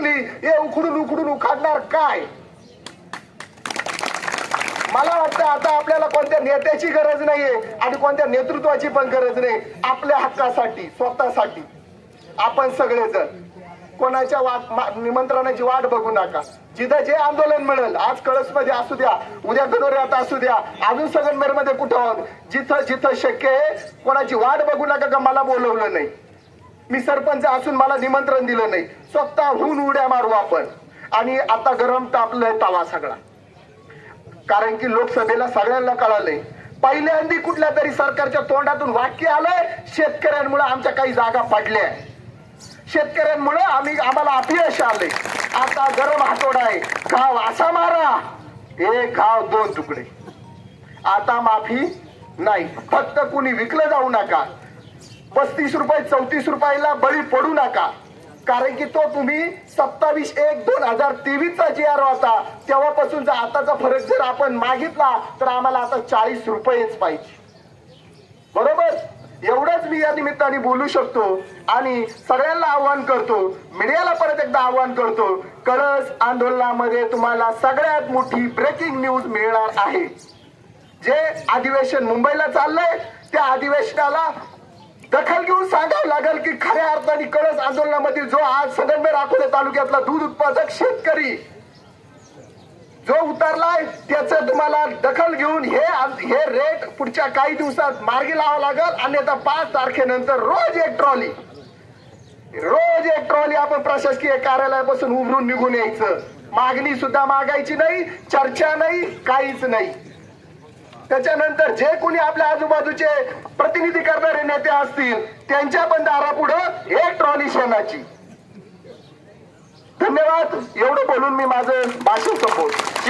विकली हे उखडून उखडून उखाडणार काय? मला वाटतं आता आपल्याला कोणत्या नेत्याची गरज नाहीये आणि कोणत्या नेतृत्वाची पण गरज नाही. आपल्या हक्कासाठी स्वतःसाठी आपण सगळेजण कोणाच्या निमंत्रणाची वाट बघू नका. जिथं जे आंदोलन मिळेल, आज कळसमध्ये असू द्या, उद्या गणोऱ्यात असू द्या, अजून संगमनेर मध्ये कुठं आहोत, जिथं जिथं शक्य आहे कोणाची वाट बघू नका का मला बोलवलं नाही, मी सरपंच असून मला निमंत्रण दिलं नाही. स्वतःहून उड्या मारू आपण. आणि आता गरम तापलंय तवा सगळा, कारण की लोकसभेला सगळ्यांना कळालंय. पहिल्यांदा कुठल्या तरी सरकारच्या तोंडातून वाक्य आलंय, शेतकऱ्यांमुळे आमच्या काही जागा पडल्या, शेतकऱ्यांमुळे आम्हाला अपयश आलंय. आता गरम हातोडा आहे, घाव असा मारा, एक घाव दोन तुकडे. आता माफी नाही. फक्त कुणी विकलं जाऊ नका, 35 रुपये 34 रुपयाला बळी पडू नका. कारण की तो तुम्ही 27/1/2023 चा GR होता, तेव्हापासूनचा आताचा फरक जर आपण मागितला तर आम्हाला आता 40 रुपयेच पाहिजे. बरोबर? एवढंच मी या निमित्ताने बोलू शकतो. आणि सगळ्यांना आव्हान करतो, मीडियाला परत एकदा आव्हान करतो, कळस आंदोलनामध्ये तुम्हाला सगळ्यात मोठी ब्रेकिंग न्यूज मिळणार आहे. जे अधिवेशन मुंबईला चाललंय त्या अधिवेशनाला दखल घेऊन सांगावं लागेल की खऱ्या अर्थाने कळस आंदोलनामध्ये जो आज संगमनेर अकोले तालुक्यातला दूध उत्पादक शेतकरी जो उतरलाय त्याचं तुम्हाला दखल घेऊन हे रेट पुढच्या काही दिवसात मार्गी लावावं लागेल. अन्यथा 5 तारखेनंतर रोज एक ट्रॉली आपण प्रशासकीय कार्यालयापासून उभरून निघून यायचं. मागणी सुद्धा मागायची नाही, चर्चा नाही, काहीच नाही. त्याच्यानंतर जे कोणी आपल्या आजूबाजूचे प्रतिनिधी करणारे नेते असतील त्यांच्या पण दारापुढं एक ट्रॉली शेणाची. धन्यवाद. एवढं बोलून मी माझं भाषण संपवतो.